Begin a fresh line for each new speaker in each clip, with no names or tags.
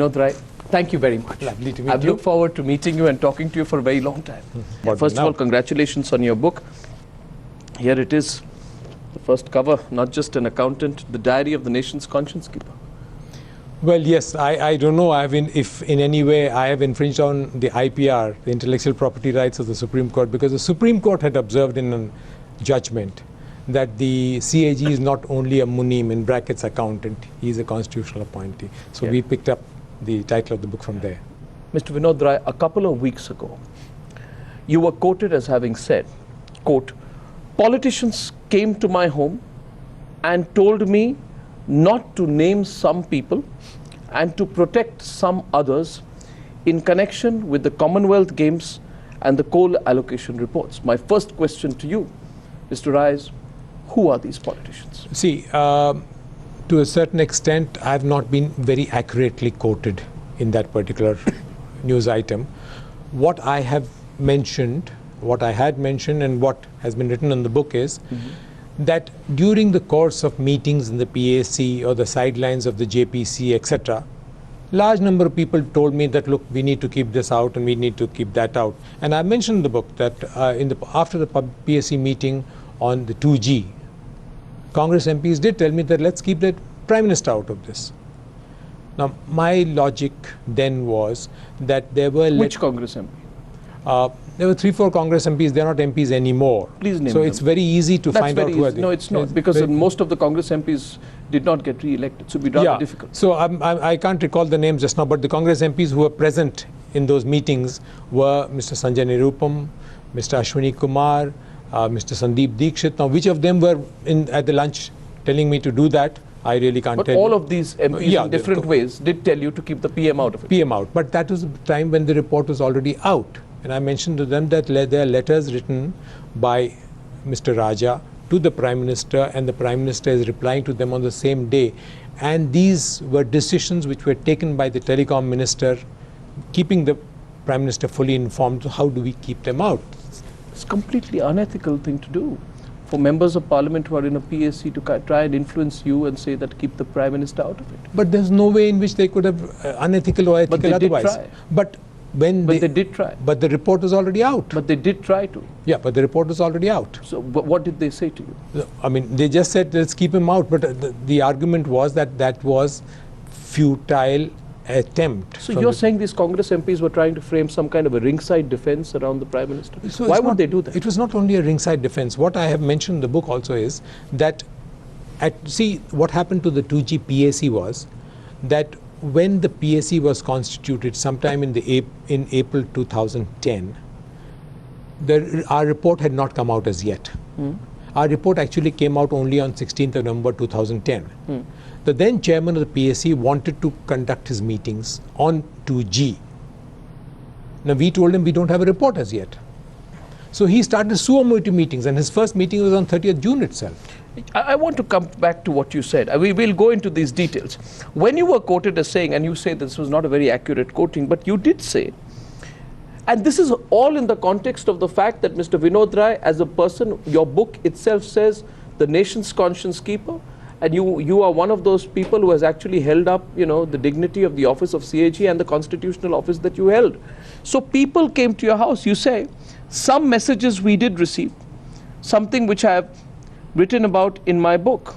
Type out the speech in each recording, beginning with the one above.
Vinod Rai, thank you very much.
Lovely to meet you.
I've looked forward to meeting you and talking to you for a very long time. First of all, congratulations on your book. Here it is, the first cover, not just an accountant, the diary of the nation's conscience keeper.
Well, yes, I don't know if in any way I have infringed on the IPR, the intellectual property rights of the Supreme Court, because the Supreme Court had observed in a judgment that the CAG is not only a munim, in brackets accountant, he is a constitutional appointee. So we picked up the title of the book from there.
Mr. Vinod Rai, a couple of weeks ago, you were quoted as having said, quote, "Politicians came to my home and told me not to name some people and to protect some others in connection with the Commonwealth Games and the coal allocation reports." My first question to you, Mr. Rai, is who are these politicians?
See, to a certain extent, I have not been very accurately quoted in that particular news item. What I have mentioned, what I had mentioned and what has been written in the book is that during the course of meetings in the PAC or the sidelines of the JPC, etc., large number of people told me that, look, we need to keep this out and we need to keep that out. And I mentioned in the book that after the PAC meeting on the 2G, Congress MPs did tell me that let's keep the Prime Minister out of this. Now, my logic then was that there were...
Which Congress MP?
There were 3-4 Congress MPs. They're not MPs anymore.
Please name
so
them.
it's very easy to find out who are they.
No, it's not, because most of the Congress MPs did not get re-elected, so it would be rather difficult.
So I can't recall the names just now, but the Congress MPs who were present in those meetings were Mr. Sanjay Nirupam, Mr. Ashwini Kumar, Mr. Sandeep Dikshit. Now, which of them were at the lunch telling me to do that, I really can't tell you.
But all of these MPs in different ways did tell you to keep the PM out of it.
PM out. But that was the time when the report was already out. And I mentioned to them that there are letters written by Mr. Raja to the Prime Minister, and the Prime Minister is replying to them on the same day. And these were decisions which were taken by the Telecom Minister, keeping the Prime Minister fully informed. So how do we keep them out?
It's a completely unethical thing to do for members of Parliament who are in a PAC to try and influence you and say that keep the Prime Minister out of it.
But there's no way in which they could have unethical or ethical
but they
otherwise.
Did try.
But they did try. But the report was already out.
But they did try to.
Yeah, but the report was already out.
So what did they say to you?
I mean, they just said, let's keep him out. But the argument was that that was futile attempt.
So you're saying these Congress MPs were trying to frame some kind of a ringside defense around the Prime Minister? So why would they do that?
It was not only a ringside defense. What I have mentioned in the book also is that, see, what happened to the 2G PAC was that when the PAC was constituted sometime in April 2010, our report had not come out as yet. Our report actually came out only on 16th of November 2010. The then chairman of the PAC wanted to conduct his meetings on 2G. Now we told him we don't have a report as yet. So he started suo motu meetings, and his first meeting was on 30th June itself.
I want to come back to what you said. We will go into these details. When you were quoted as saying, and you say this was not a very accurate quoting, but you did say, and this is all in the context of the fact that Mr. Vinod Rai, as a person, your book itself says the nation's conscience keeper, and you are one of those people who has actually held up, the dignity of the office of CAG and the constitutional office that you held. So people came to your house. You say, some messages we did receive, something which I have written about in my book.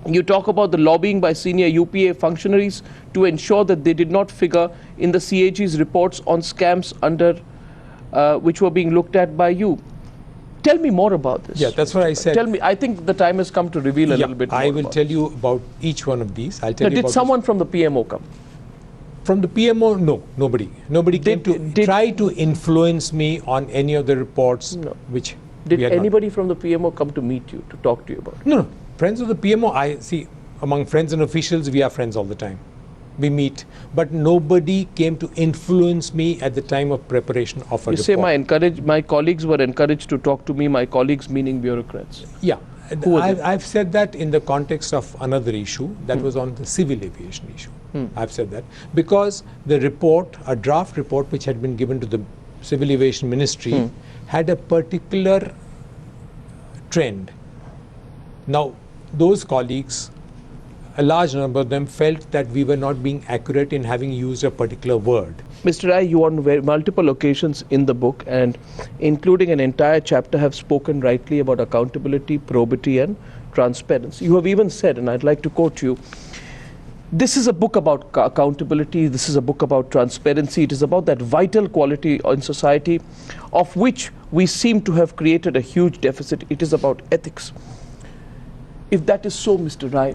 You talk about the lobbying by senior UPA functionaries to ensure that they did not figure in the CAG's reports on scams which were being looked at by you. Tell me more about this.
Yeah, that's what I said.
Tell me, I think the time has come to reveal a little bit more.
I will tell you about each one of these. I'll tell you
did someone from the PMO come?
From the PMO, no, nobody. Nobody came to try to influence me on any of the reports which
Did anybody from the PMO come to meet you, to talk to you about it?
No. Friends of the PMO, I see, among friends and officials, we are friends all the time. We meet. But nobody came to influence me at the time of preparation of a report.
You say my colleagues were encouraged to talk to me, my colleagues meaning bureaucrats.
Yeah. I've said that in the context of another issue that was on the civil aviation issue. I've said that because the report, a draft report which had been given to the Civil Aviation Ministry had a particular trend. Now, those colleagues a large number of them felt that we were not being accurate in having used a particular word.
Mr. Rai, you on multiple occasions in the book and including an entire chapter have spoken rightly about accountability, probity and transparency. You have even said, and I'd like to quote you, this is a book about accountability, this is a book about transparency, it is about that vital quality in society of which we seem to have created a huge deficit. It is about ethics. If that is so, Mr. Rai,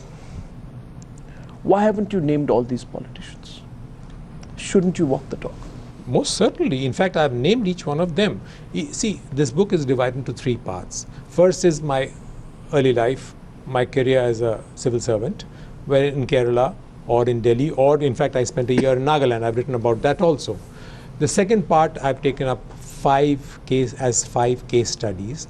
why haven't you named all these politicians? Shouldn't you walk the talk?
Most certainly. In fact, I've named each one of them. See, this book is divided into three parts. First is my early life, my career as a civil servant, where in Kerala or in Delhi, or in fact, I spent a year in Nagaland. I've written about that also. The second part, I've taken up five case studies,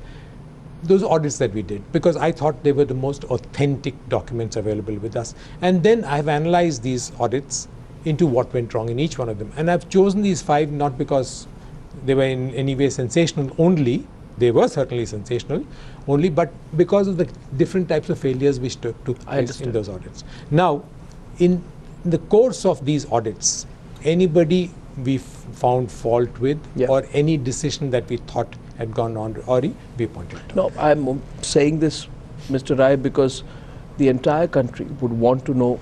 those audits that we did, because I thought they were the most authentic documents available with us. And then I've analyzed these audits into what went wrong in each one of them. And I've chosen these five not because they were in any way sensational only, they were certainly sensational only, but because of the different types of failures which took place in those audits. Now, in the course of these audits, anybody we found fault with or any decision that we thought had gone on already, we pointed out.
No, I'm saying this, Mr. Rai, because the entire country would want to know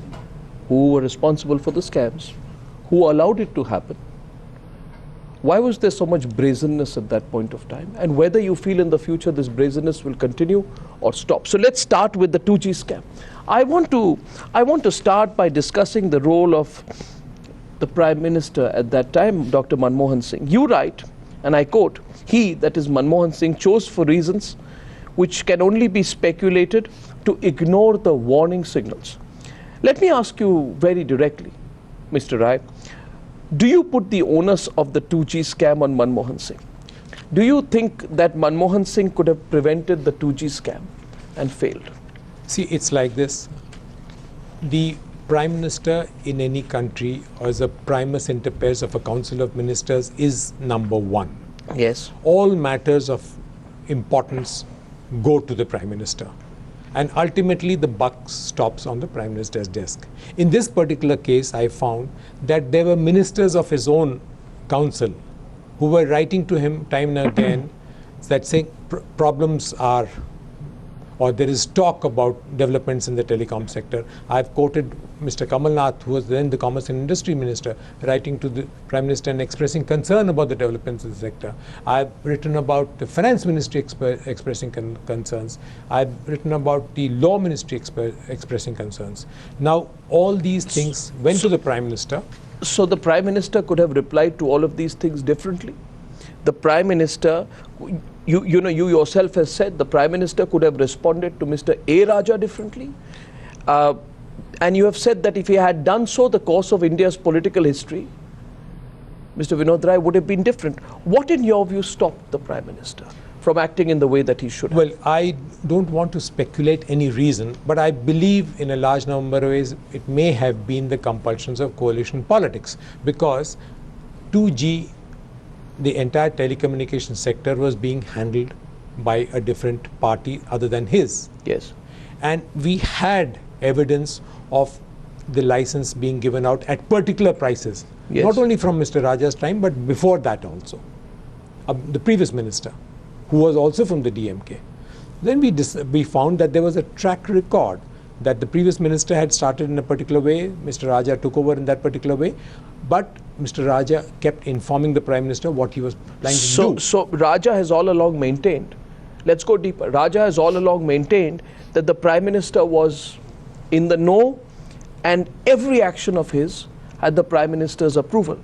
who were responsible for the scams, who allowed it to happen, why was there so much brazenness at that point of time, and whether you feel in the future this brazenness will continue or stop. So let's start with the 2G scam. I want to start by discussing the role of the Prime Minister at that time, Dr. Manmohan Singh. You write, and I quote, "He, that is Manmohan Singh, chose for reasons which can only be speculated to ignore the warning signals." Let me ask you very directly, Mr. Rai, do you put the onus of the 2G scam on Manmohan Singh? Do you think that Manmohan Singh could have prevented the 2G scam and failed?
See, it's like this. The Prime Minister in any country, or as a primus inter pares of a council of ministers, is number one.
Yes.
All matters of importance go to the Prime Minister. And ultimately, the buck stops on the Prime Minister's desk. In this particular case, I found that there were ministers of his own council who were writing to him time and again that saying problems are, or there is talk about developments in the telecom sector. I've quoted Mr. Kamal Nath, who was then the Commerce and Industry Minister, writing to the Prime Minister and expressing concern about the developments in the sector. I've written about the Finance Ministry expressing concerns. I've written about the Law Ministry expressing concerns. Now, all these things went to the Prime Minister.
So the Prime Minister could have replied to all of these things differently? The Prime Minister, you yourself have said the Prime Minister could have responded to Mr. A. Raja differently. And you have said that if he had done so, the course of India's political history, Mr. Vinod Rai, would have been different. What, in your view, stopped the Prime Minister from acting in the way that he should have?
Well, I don't want to speculate any reason, but I believe in a large number of ways it may have been the compulsions of coalition politics, because 2G, the entire telecommunications sector, was being handled by a different party other than his.
Yes.
And we had evidence of the license being given out at particular prices, not only from Mr. Raja's time, but before that also. The previous minister, who was also from the DMK. Then we found that there was a track record that the previous minister had started in a particular way, Mr. Raja took over in that particular way, but Mr. Raja kept informing the Prime Minister what he was planning to do.
So Raja has all along maintained, let's go deeper, Raja has all along maintained that the Prime Minister was in the know and every action of his had the Prime Minister's approval.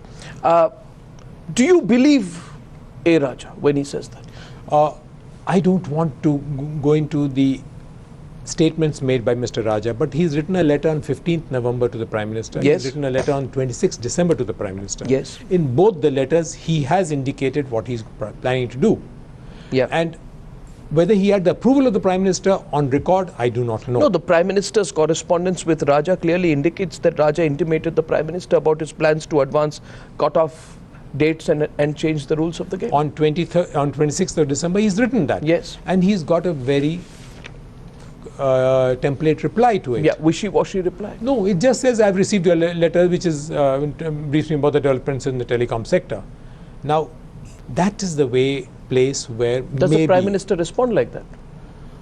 Do you believe A. Raja when he says that?
I don't want to go into the statements made by Mr. Raja, but he's written a letter on 15th November to the Prime Minister.
Yes.
He's written a letter on 26th December to the Prime Minister.
Yes.
In both the letters, he has indicated what he's planning to do.
Yeah.
And whether he had the approval of the Prime Minister on record, I do not know.
No, the Prime Minister's correspondence with Raja clearly indicates that Raja intimated the Prime Minister about his plans to advance cut-off dates and change the rules of the game.
On 26th of December, he's written that.
Yes.
And he's got a very template reply to it.
Yeah, wishy-washy reply.
No, it just says, I've received your letter, which is briefs me about the developments in the telecom sector. Now, that is the place where
Does the Prime Minister respond like that?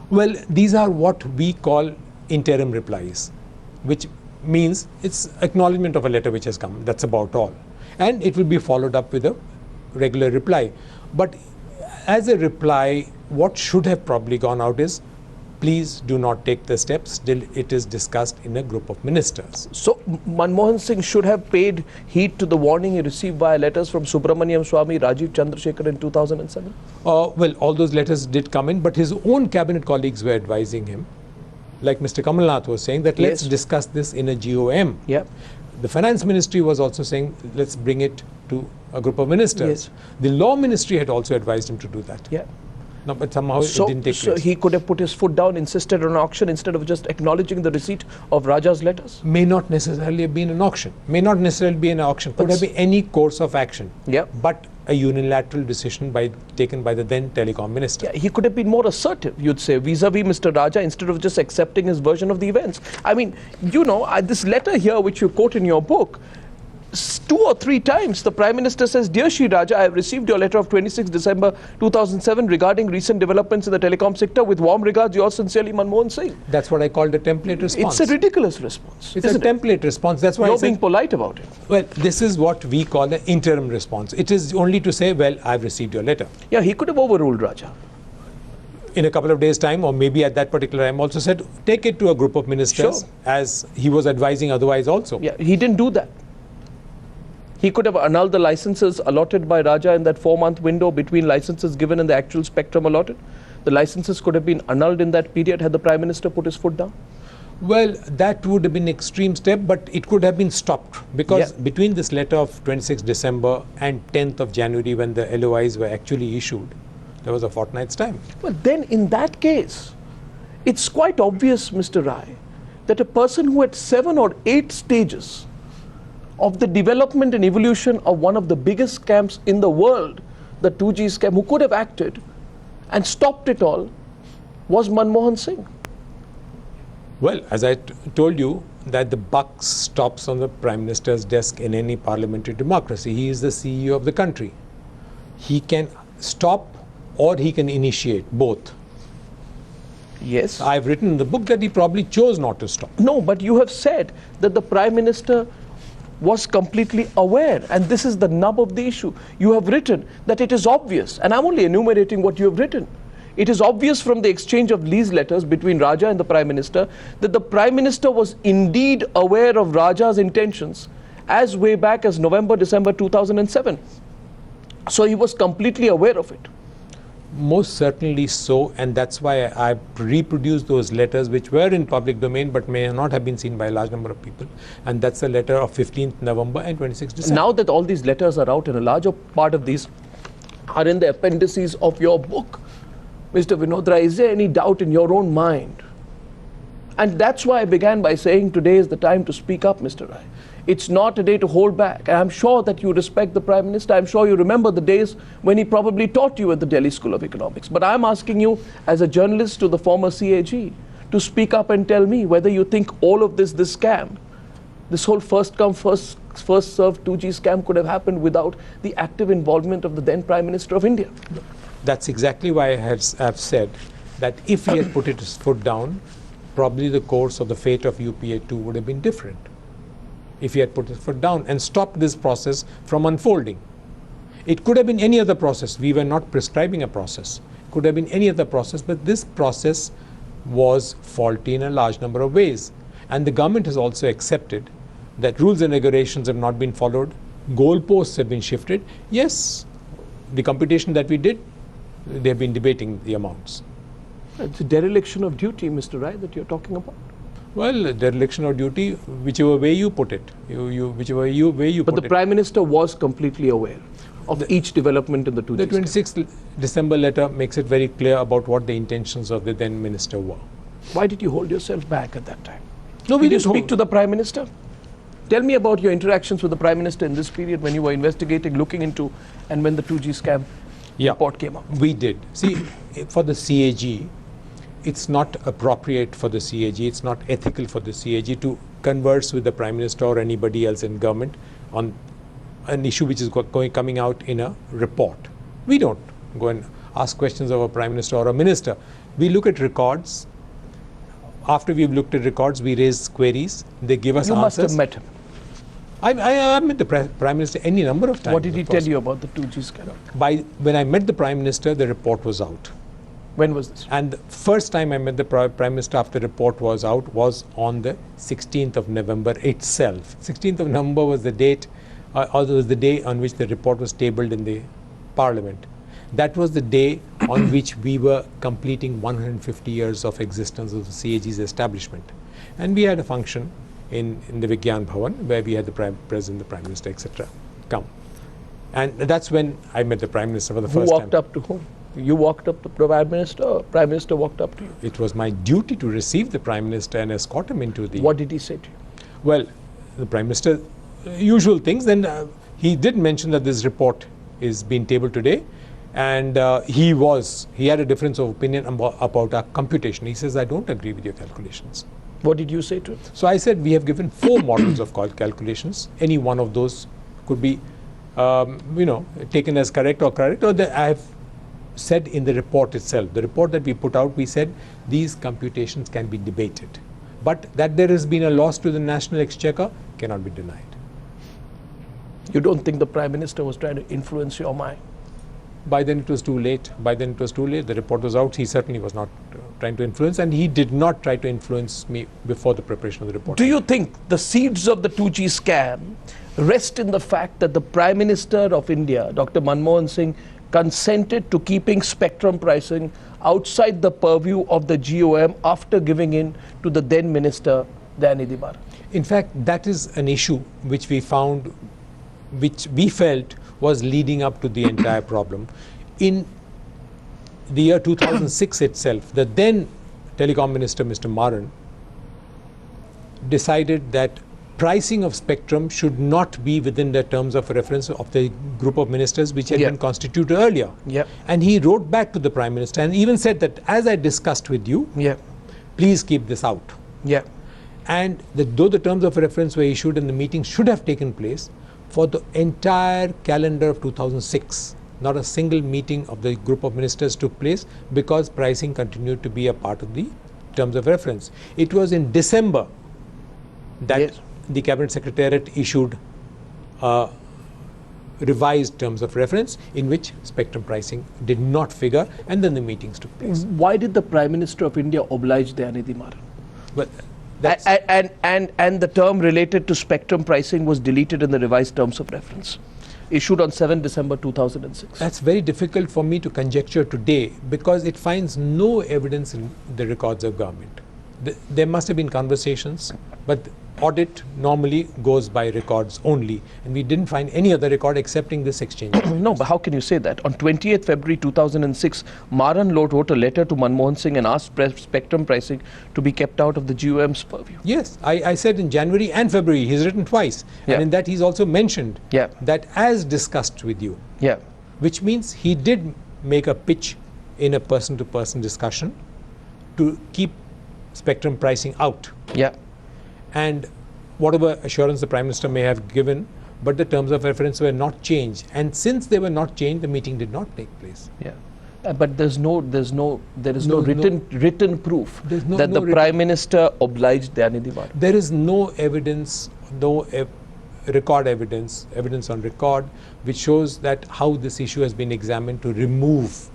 Well, these are what we call interim replies, which means it's acknowledgement of a letter which has come. That's about all. And it will be followed up with a regular reply. But as a reply, what should have probably gone out is, please do not take the steps till it is discussed in a group of ministers.
So Manmohan Singh should have paid heed to the warning he received via letters from Subramaniam Swamy, Rajiv Chandrasekhar in 2007?
Well, all those letters did come in, but his own cabinet colleagues were advising him, like Mr. Kamal Nath was saying, that let's discuss this in a GOM.
Yeah.
The finance ministry was also saying, let's bring it to a group of ministers. The law ministry had also advised him to do that.
Yeah.
No, but somehow it didn't take place.
So he could have put his foot down, insisted on an auction instead of just acknowledging the receipt of Raja's letters?
May not necessarily have been an auction. May not necessarily be an auction. Could have been any course of action.
Yeah.
But a unilateral decision taken by the then telecom minister.
Yeah, he could have been more assertive, you'd say, vis-a-vis Mr. Raja, instead of just accepting his version of the events. I mean, you know, this letter here, which you quote in your book, 2 or 3 times the Prime Minister says, Dear Shri Raja, I have received your letter of 26 December 2007 regarding recent developments in the telecom sector. With warm regards, yours sincerely, Manmohan Singh.
That's what I called a template response.
It's a ridiculous response.
It's a template response. That's why
you're being polite about it.
Well, this is what we call an interim response. It is only to say, well, I've received your letter.
Yeah, he could have overruled Raja.
In a couple of days' time, or maybe at that particular time, also said, take it to a group of ministers, as he was advising otherwise also.
Yeah, he didn't do that. He could have annulled the licenses allotted by Raja in that 4-month window between licenses given and the actual spectrum allotted. The licenses could have been annulled in that period had the Prime Minister put his foot down.
Well, that would have been an extreme step, but it could have been stopped, because between this letter of 26 December and 10th of January, when the LOIs were actually issued, there was a fortnight's time.
Well, then in that case, it's quite obvious, Mr. Rai, that a person who had 7 or 8 stages of the development and evolution of one of the biggest scams in the world, the 2G scam, who could have acted and stopped it all, was Manmohan Singh.
Well, as I told you, that the buck stops on the Prime Minister's desk in any parliamentary democracy. He is the CEO of the country. He can stop or he can initiate, both.
Yes.
I've written in the book that he probably chose not to stop.
No, but you have said that the Prime Minister was completely aware, and this is the nub of the issue. You have written that it is obvious, and I'm only enumerating what you have written. It is obvious from the exchange of these letters between Raja and the Prime Minister that the Prime Minister was indeed aware of Raja's intentions as way back as November, December 2007. So he was completely aware of it.
Most certainly so, and that's why I reproduced those letters which were in public domain but may not have been seen by a large number of people, and that's the letter of 15th November and 26th December.
Now that all these letters are out and a larger part of these are in the appendices of your book, Mr. Vinod Rai, is there any doubt in your own mind? And that's why I began by saying today is the time to speak up, Mr. Rai. It's not a day to hold back. And I'm sure that you respect the Prime Minister. I'm sure you remember the days when he probably taught you at the Delhi School of Economics. But I'm asking you, as a journalist to the former CAG, to speak up and tell me whether you think all of this scam, this whole first come, first served 2G scam could have happened without the active involvement of the then Prime Minister of India.
That's exactly why I have said that if he had put his foot down, probably the course of the fate of UPA 2 would have been different. If he had put his foot down and stopped this process from unfolding. It could have been any other process. We were not prescribing a process. It could have been any other process, but this process was faulty in a large number of ways. And the government has also accepted that rules and regulations have not been followed, goalposts have been shifted. Yes, the computation that we did, they have been debating the amounts.
It's a dereliction of duty, Mr. Rai, that you're talking about.
Well, dereliction of duty, whichever way you put it, whichever way you put it.
But the Prime Minister was completely aware of each development in the 2G.
The 26th December letter makes it very clear about what the intentions of the then minister were.
Why did you hold yourself back at that time?
No,
did you speak to the Prime Minister? Tell me about your interactions with the Prime Minister in this period when you were investigating, looking into, and when the 2G scam report came up.
We did. See, for the CAG, it's not appropriate for the CAG, it's not ethical for the CAG to converse with the Prime Minister or anybody else in government on an issue which is coming out in a report. We don't go and ask questions of a Prime Minister or a Minister. We look at records. After we've looked at records, we raise queries. They give us answers.
You must have met him.
I met the Prime Minister any number of times.
What did he tell you about the 2G scam?
When I met the Prime Minister, the report was out.
When was this?
And the first time I met the Prime Minister after the report was out was on the 16th of November itself. 16th of November was the date, was the day on which the report was tabled in the Parliament. That was the day on which we were completing 150 years of existence of the CAG's establishment. And we had a function in the Vigyan Bhavan where we had the President, the Prime Minister, etc. come. And that's when I met the Prime Minister for the first time.
Who walked up to whom? You walked up to the Prime Minister, or Prime Minister walked up to you?
It was my duty to receive the Prime Minister and escort him into the...
What did he say to you?
Well, the Prime Minister, usual things. Then he did mention that this report is being tabled today, and he had a difference of opinion about our computation. He says, I don't agree with your calculations.
What did you say to him?
So I said, we have given 4 models of calculations. Any one of those could be, taken as correct, or I have said in the report itself, the report that we put out, we said these computations can be debated. But that there has been a loss to the National Exchequer cannot be denied.
You don't think the Prime Minister was trying to influence your mind?
By then it was too late. The report was out. He certainly was not trying to influence, and he did not try to influence me before the preparation of the report.
Do you think the seeds of the 2G scam rest in the fact that the Prime Minister of India, Dr. Manmohan Singh, consented to keeping spectrum pricing outside the purview of the GOM after giving in to the then Minister, Dayanidhi Maran?
In fact, that is an issue which we found, which we felt was leading up to the entire problem. In the year 2006 itself, the then Telecom Minister, Mr. Maran, decided that pricing of spectrum should not be within the terms of reference of the group of ministers which had been constituted earlier. And he wrote back to the Prime Minister and even said that, as I discussed with you, please keep this out. And though the terms of reference were issued and the meeting should have taken place, for the entire calendar of 2006, not a single meeting of the group of ministers took place because pricing continued to be a part of the terms of reference. It was in December that the Cabinet Secretariat issued revised terms of reference in which spectrum pricing did not figure, and then the meetings took place.
Why did the Prime Minister of India oblige Dayanidhi Maran?
Well,
and the term related to spectrum pricing was deleted in the revised terms of reference, issued on 7 December 2006.
That's very difficult for me to conjecture today because it finds no evidence in the records of government. There must have been conversations, but audit normally goes by records only, and we didn't find any other record excepting this exchange.
No, but how can you say that? On 28th February 2006, Maran wrote a letter to Manmohan Singh and asked spectrum pricing to be kept out of the GOM's purview.
Yes, I said in January and February, he's written twice. And in that he's also mentioned that as discussed with you, which means he did make a pitch in a person-to-person discussion to keep spectrum pricing out. And whatever assurance the Prime Minister may have given, but the terms of reference were not changed. And since they were not changed, the meeting did not take place.
But there is no written proof that the Prime Minister obliged Dayanidhi Maran.
There is no evidence, no record evidence on record, which shows that how this issue has been examined to remove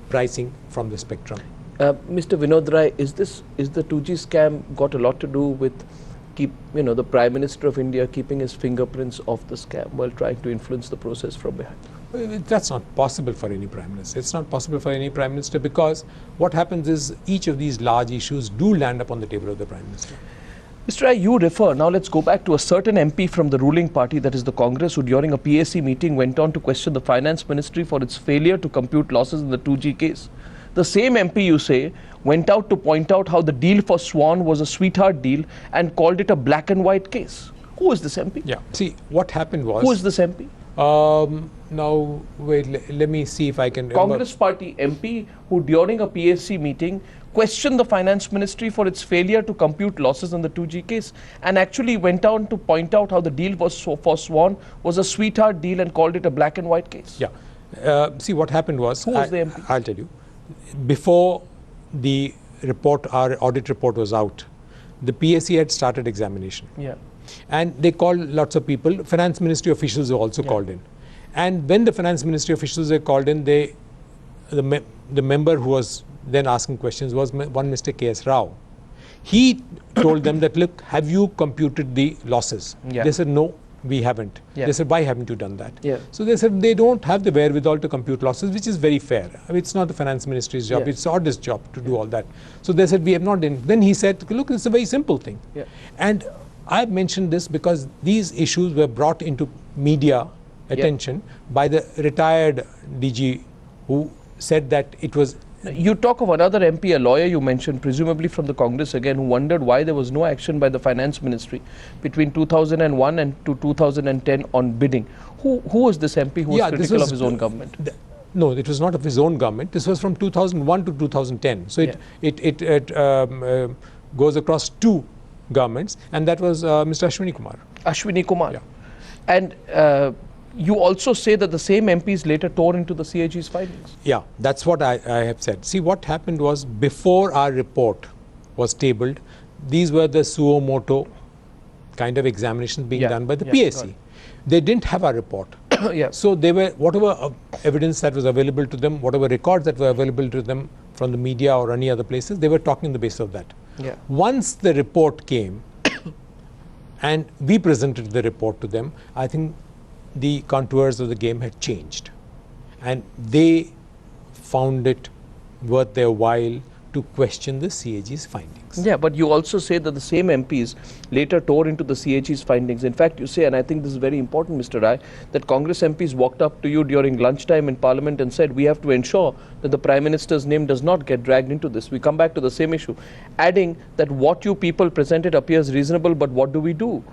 pricing from the spectrum.
Mr. Vinod Rai, is the 2G scam got a lot to do with the Prime Minister of India keeping his fingerprints off the scam while trying to influence the process from behind?
Well, that's not possible for any Prime Minister. It's not possible for any Prime Minister because what happens is each of these large issues do land up on the table of the Prime Minister.
Mr. Rai, you refer, now let's go back to a certain MP from the ruling party, that is the Congress, who during a PAC meeting went on to question the Finance Ministry for its failure to compute losses in the 2G case. The same MP, you say, went out to point out how the deal for Swan was a sweetheart deal and called it a black and white case. Who is this MP?
See, what happened was...
Who is this MP?
Now, wait, let me see if I can remember.
Congress party MP who during a PAC meeting questioned the finance ministry for its failure to compute losses on the 2G case, and actually went on to point out how the deal was forsworn was a sweetheart deal and called it a black and white case.
Yeah. See, what happened was,
Who was the MP?
I'll tell you. Before the report, our audit report was out, the PSC had started examination.
Yeah.
And they called lots of people. Finance ministry officials were also called in. And when the finance ministry officials were called in, the member who was then asking questions was one Mr. K.S. Rao. He told them that, look, have you computed the losses?
Yeah.
They said, no, we haven't.
Yeah.
They said, why haven't you done that?
Yeah.
So they said they don't have the wherewithal to compute losses, which is very fair. I mean, it's not the finance ministry's job, it's the auditor's job to do all that. So they said, we have not done. Then he said, look, it's a very simple thing.
Yeah.
And I've mentioned this because these issues were brought into media attention by the retired DG who said that it was...
You talk of another MP, a lawyer you mentioned, presumably from the Congress again, who wondered why there was no action by the finance ministry between 2001 and to 2010 on bidding. Who was this MP who was critical of his own government?
No, it was not of his own government. This was from 2001 to 2010. So it goes across two governments, and that was Mr. Ashwini Kumar.
Ashwini Kumar.
Yeah.
And you also say that the same MPs later tore into the CAG's findings.
Yeah, that's what I have said. See, what happened was, before our report was tabled, these were the suo moto kind of examinations being done by the PSC. They didn't have our report. So they were, whatever evidence that was available to them, whatever records that were available to them from the media or any other places, they were talking on the basis of that. Once the report came and we presented the report to them, I think the contours of the game had changed, and they found it worth their while to question the CAG's findings.
Yeah, but you also say that the same MPs later tore into the CAG's findings. In fact, you say, and I think this is very important, Mr. Rai, that Congress MPs walked up to you during lunchtime in Parliament and said, we have to ensure that the Prime Minister's name does not get dragged into this. We come back to the same issue, adding that what you people presented appears reasonable, but what do we do?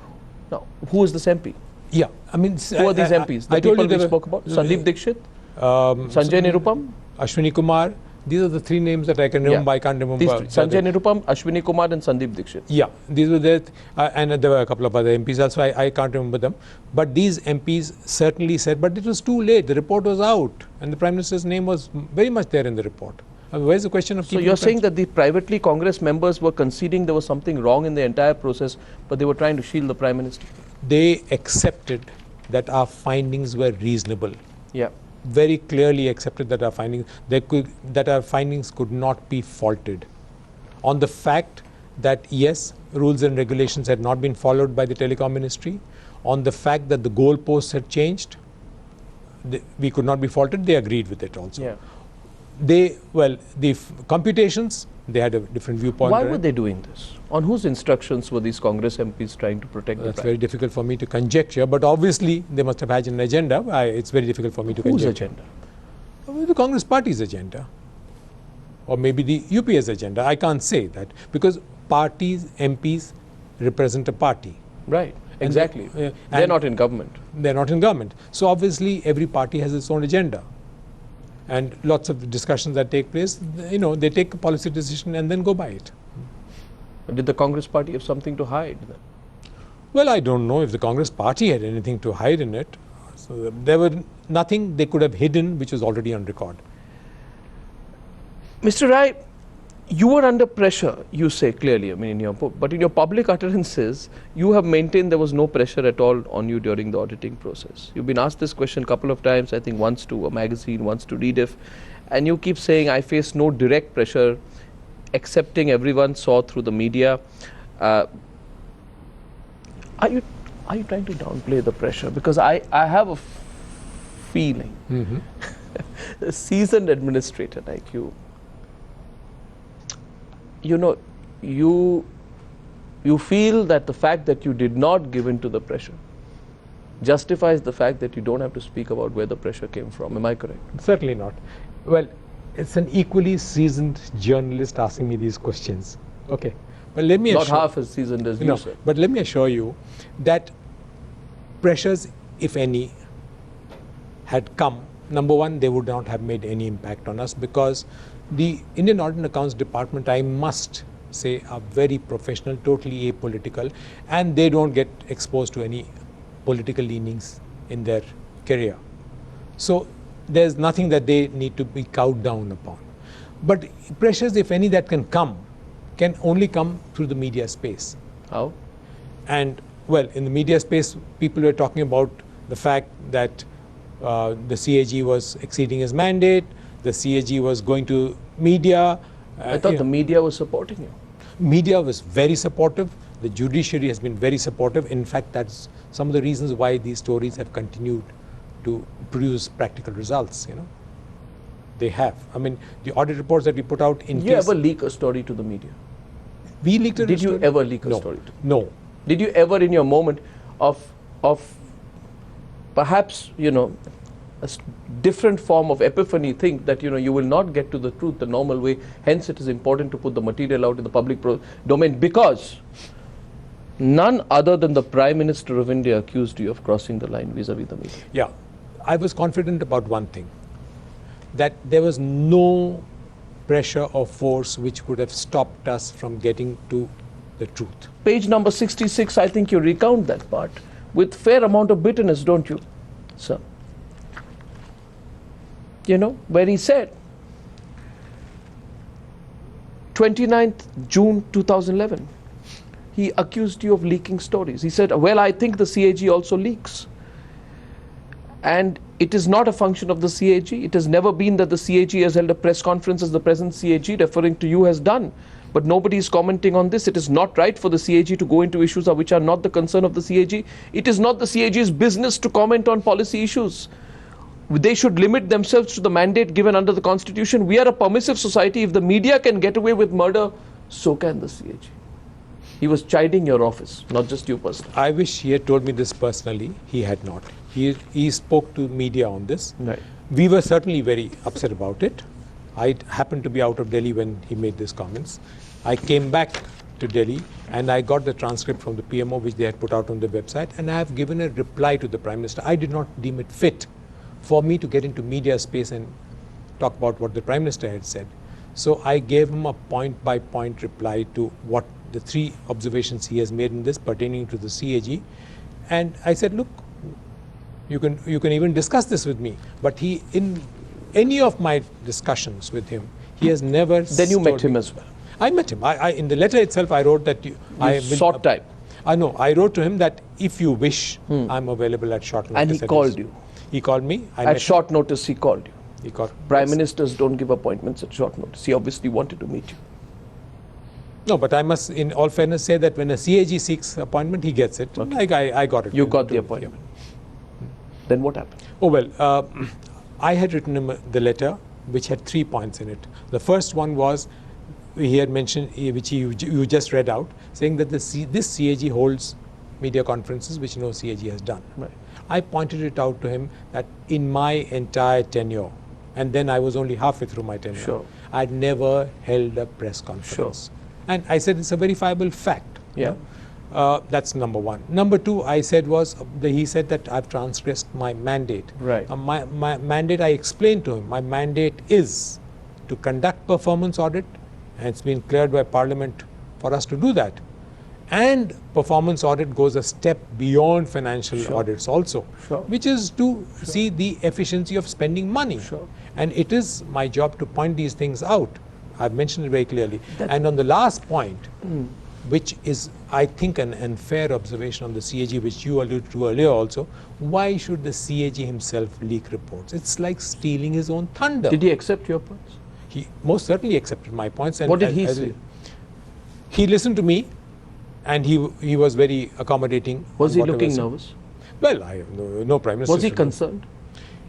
Now, who is this MP?
Yeah, I mean,
who are these MPs? The people we spoke about? Sandeep Dixit, Sanjay Nirupam,
Ashwini Kumar. These are the three names that I can remember. I can't remember.
Sanjay Nirupam, Ashwini Kumar, and Sandeep Dixit.
Yeah, these were there, and there were a couple of other MPs also. I can't remember them. But these MPs certainly said, but it was too late. The report was out, and the Prime Minister's name was very much there in the report. Where's the question of?
So you're saying that the privately Congress members were conceding there was something wrong in the entire process, but they were trying to shield the Prime Minister?
They accepted that our findings were reasonable.
Yeah.
Very clearly accepted that our findings could not be faulted on the fact that yes, rules and regulations had not been followed by the Telecom Ministry, on the fact that the goalposts had changed. We could not be faulted. They agreed with it also.
Yeah.
The computations, they had a different viewpoint.
Why were they doing this? On whose instructions were these Congress MPs trying to protect the Prime?
That's very difficult for me to conjecture, but obviously they must have had an agenda. It's very difficult for me to conjecture.
Whose agenda?
The Congress Party's agenda. Or maybe the UPA's agenda. I can't say that, because parties, MPs represent a party.
Right, exactly. They're not in government.
They're not in government. So obviously every party has its own agenda. And lots of discussions that take place, they take a policy decision and then go by it.
Did the Congress Party have something to hide then?
Well, I don't know if the Congress Party had anything to hide in it. So there were nothing they could have hidden which was already on record.
Mr. Rai, you were under pressure, you say clearly, I mean, but in your public utterances, you have maintained there was no pressure at all on you during the auditing process. You've been asked this question a couple of times, I think once to a magazine, once to Rediff, and you keep saying, I face no direct pressure, accepting everyone saw through the media. Are you trying to downplay the pressure? Because I have a feeling, a seasoned administrator like you, you feel that the fact that you did not give in to the pressure justifies the fact that you don't have to speak about where the pressure came from. Am I correct?
Certainly not. Well, it's an equally seasoned journalist asking me these questions. Okay. But let me
not half as seasoned as you, sir.
But let me assure you that pressures, if any, had come. Number one, they would not have made any impact on us, because the Indian Audit and Accounts Department, I must say, are very professional, totally apolitical, and they don't get exposed to any political leanings in their career. So there's nothing that they need to be cowed down upon. But pressures, if any, that can only come through the media space.
How?
And well, in the media space, people were talking about the fact that the CAG was exceeding his mandate, the CAG was going to media.
I thought the media was supporting you.
Media was very supportive. The judiciary has been very supportive. In fact, that's some of the reasons why these stories have continued to produce practical results, you know. They have. I mean, the audit reports that we put out in
Did you ever leak a story to the media?
We leaked a
Did
story?
you ever leak a
No.
story?
No.
Did you ever, in your moment of perhaps, you know, different form of epiphany, think that, you know, you will not get to the truth the normal way, hence it is important to put the material out in the public domain, because none other than the Prime Minister of India accused you of crossing the line vis-a-vis the media?
Yeah. I was confident about one thing, that there was no pressure or force which could have stopped us from getting to the truth.
Page number 66, I think you recount that part with fair amount of bitterness, don't you, sir? You know, where he said, 29th June 2011, he accused you of leaking stories. He said, well, I think the CAG also leaks. And it is not a function of the CAG. It has never been that the CAG has held a press conference as the present CAG, referring to you, has done. But nobody is commenting on this. It is not right for the CAG to go into issues which are not the concern of the CAG. It is not the CAG's business to comment on policy issues. They should limit themselves to the mandate given under the Constitution. We are a permissive society. If the media can get away with murder, so can the CAG. He was chiding your office, not just you personally.
I wish he had told me this personally. He had not. He spoke to media on this.
Right.
We were certainly very upset about it. I happened to be out of Delhi when he made these comments. I came back to Delhi and I got the transcript from the PMO which they had put out on the website, and I have given a reply to the Prime Minister. I did not deem it fit for me to get into media space and talk about what the Prime Minister had said. So I gave him a point-by-point reply to what the three observations he has made in this pertaining to the CAG. And I said, look, you can even discuss this with me. But he, in any of my discussions with him, he has never.
Then you met him as well.
I met him. In the letter itself, I wrote that
short time.
I know. I wrote to him that if you wish, I'm available at short notice.
And he called you.
He called me.
At short notice, he called you.
He called.
Prime Ministers don't give appointments at short notice. He obviously wanted to meet you.
No, but I must, in all fairness, say that when a CAG seeks appointment, he gets it.
Okay.
Like I got it.
You got the appointment. Then what happened?
Oh, well, I had written him the letter which had 3 points in it. The first one was, he had mentioned, which you just read out, saying that this CAG holds media conferences which no CAG has done.
Right.
I pointed it out to him that in my entire tenure, and then I was only halfway through my tenure,
Sure.
I'd never held a press conference.
Sure.
And I said it's a verifiable fact.
Yeah.
That's number one. Number two, I said was, he said that I've transgressed my mandate.
Right.
My mandate, I explained to him, my mandate is to conduct performance audit, and it's been cleared by Parliament for us to do that. And performance audit goes a step beyond financial
Sure.
audits also,
Sure.
which is to see the efficiency of spending money.
Sure.
And it is my job to point these things out. I've mentioned it very clearly. And on the last point, which is, I think, an unfair observation on the CAG, which you alluded to earlier also, why should the CAG himself leak reports? It's like stealing his own thunder.
Did he accept your points?
He most certainly accepted my points. And
What did he say?
He listened to me, and he was very accommodating.
Was
on
he
whatever
looking
said.
nervous?
Well, I have no Prime Minister.
Was he
should know.
concerned?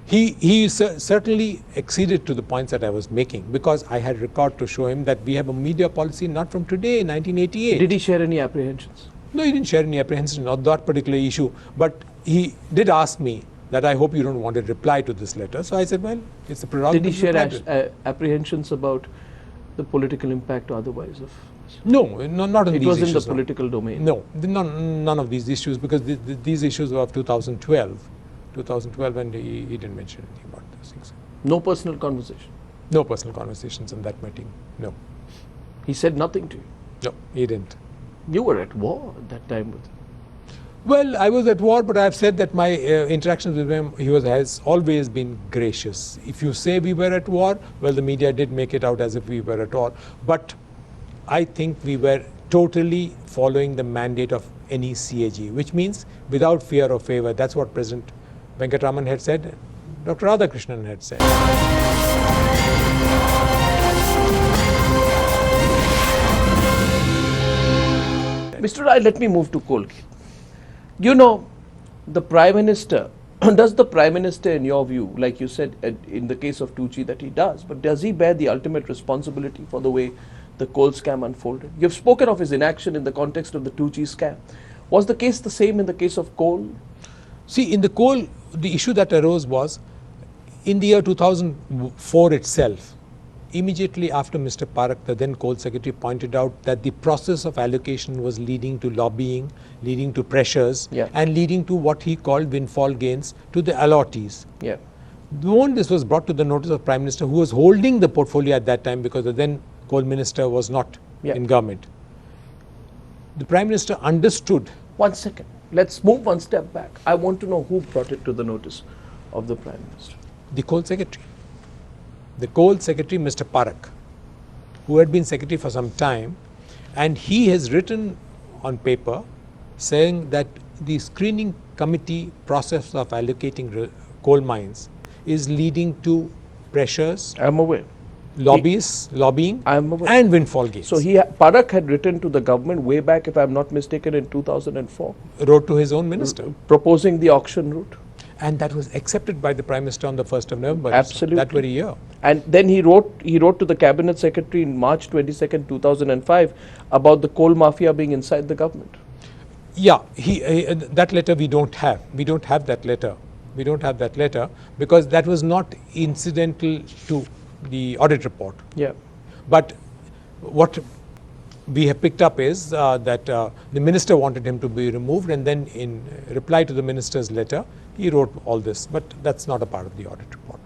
He certainly acceded to the points that I was making, because I had record to show him that we have a media policy not from today, 1988.
Did he share any apprehensions?
No, he didn't share any apprehension on that particular issue. But he did ask me that I hope you don't want to reply to this letter. So I said, well, it's a prerogative.
Did he share
of the President.
apprehensions about the political impact or otherwise of?
No, not on
It
these
was
issues.
in the political domain.
No, none of these issues, because these issues were of 2012. 2012, and he didn't mention anything about those things.
No personal conversation.
No personal conversations in that meeting. No.
He said nothing to you.
No, he didn't.
You were at war at that time with him.
Well, I was at war, but I've said that my interactions with him, has always been gracious. If you say we were at war, well, the media did make it out as if we were at war. But I think we were totally following the mandate of any CAG, which means without fear or favor. That's what President Venkatraman had said, Dr. Radhakrishnan had said.
Mr. Rai, let me move to Colgate. You know, the Prime Minister, does the Prime Minister, in your view, like you said in the case of 2G that he does, but does he bear the ultimate responsibility for the way the coal scam unfolded? You've spoken of his inaction in the context of the 2G scam. Was the case the same in the case of coal?
See, in the coal, the issue that arose was in the year 2004 itself, immediately after Mr. Parakh, the then coal secretary, pointed out that the process of allocation was leading to lobbying, leading to pressures, and leading to what he called windfall gains to the allottees.
Yeah.
The moment this was brought to the notice of Prime Minister, who was holding the portfolio at that time because the then coal minister was not in government, the Prime Minister understood.
1 second. Let's move one step back. I want to know who brought it to the notice of the Prime Minister.
The coal secretary. The coal secretary, Mr. Parakh, who had been secretary for some time, and he has written on paper saying that the screening committee process of allocating coal mines is leading to pressures.
I am aware.
Lobbying, and windfall gains.
So Parakh had written to the government way back, if I am not mistaken, in 2004.
Wrote to his own minister.
Proposing the auction route.
And that was accepted by the Prime Minister on the 1st of November.
Absolutely.
That very year.
And then he wrote to the Cabinet Secretary in March 22nd, 2005 about the coal mafia being inside the government.
Yeah, that letter we don't have. We don't have that letter. We don't have that letter because that was not incidental to the audit report.
Yeah.
But what we have picked up is that the minister wanted him to be removed, and then in reply to the minister's letter, he wrote all this. But that's not a part of the audit report.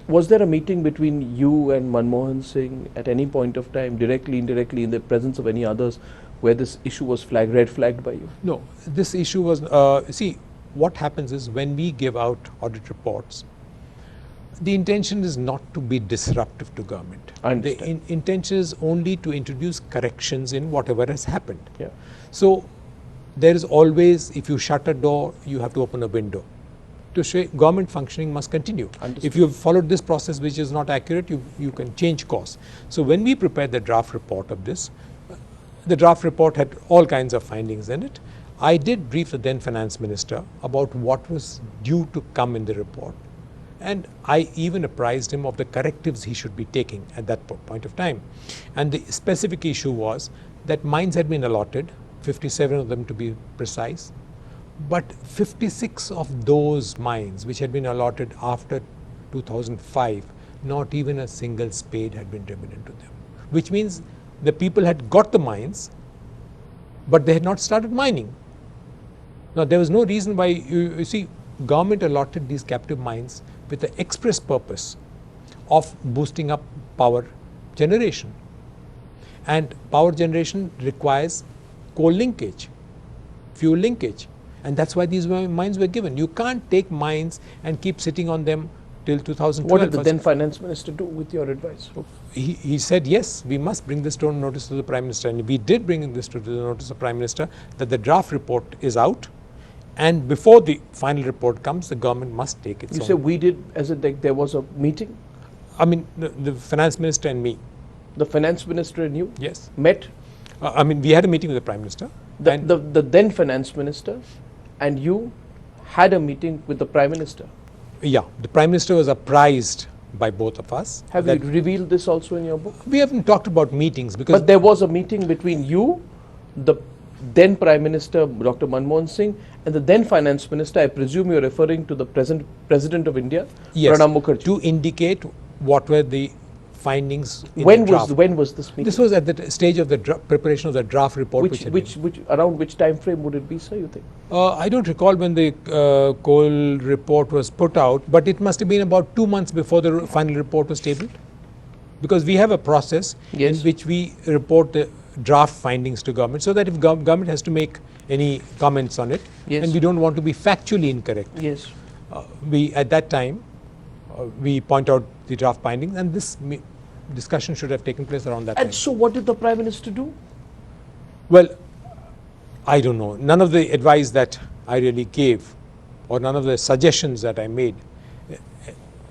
Was there a meeting between you and Manmohan Singh at any point of time, directly, indirectly, in the presence of any others, where this issue was red flagged by you?
No, this issue was, see, what happens is when we give out audit reports, the intention is not to be disruptive to government.
I understand.
The intention is only to introduce corrections in whatever has happened.
Yeah.
So there is always, if you shut a door, you have to open a window. To show government functioning must continue.
Understood.
If you have followed this process which is not accurate, you can change course. So when we prepared the draft report of this, the draft report had all kinds of findings in it. I did brief the then finance minister about what was due to come in the report. And I even apprised him of the correctives he should be taking at that point of time. And the specific issue was that mines had been allotted, 57 of them to be precise, but 56 of those mines which had been allotted after 2005, not even a single spade had been driven into them. Which means the people had got the mines, but they had not started mining. Now there was no reason why, you see, government allotted these captive mines with the express purpose of boosting up power generation. And power generation requires coal linkage, fuel linkage. And that's why these mines were given. You can't take mines and keep sitting on them till 2012.
What did the then finance minister do with your advice?
He said, yes, we must bring this to notice to the Prime Minister. And we did bring this to the notice of Prime Minister that the draft report is out. And before the final report comes, the government must take its own.
You say we did, as in there was a meeting?
I mean, the finance minister and me.
The finance minister and you?
Yes.
Met?
I mean, we had a meeting with the Prime Minister.
The then finance minister and you had a meeting with the Prime Minister?
Yeah. The Prime Minister was apprised by both of us.
Have you revealed this also in your book?
We haven't talked about meetings because...
But there was a meeting between you, the then Prime Minister Dr. Manmohan Singh, and the then Finance Minister. I presume you're referring to the present President of India,
yes,
Pranab Mukherjee.
to indicate what were the findings in
When
the draft.
when was this meeting?
This was at the stage of the preparation of the draft report.
Which around which time frame would it be, sir, you think?
I don't recall when the coal report was put out, but it must have been about 2 months before the final report was tabled. Because we have a process in which we report the draft findings to government, so that if government has to make any comments on it, and we don't want to be factually incorrect.
Yes.
We at that time we point out the draft findings, and this discussion should have taken place around that time.
And so what did the Prime Minister do?
Well, I don't know. None of the advice that I really gave, or none of the suggestions that I made,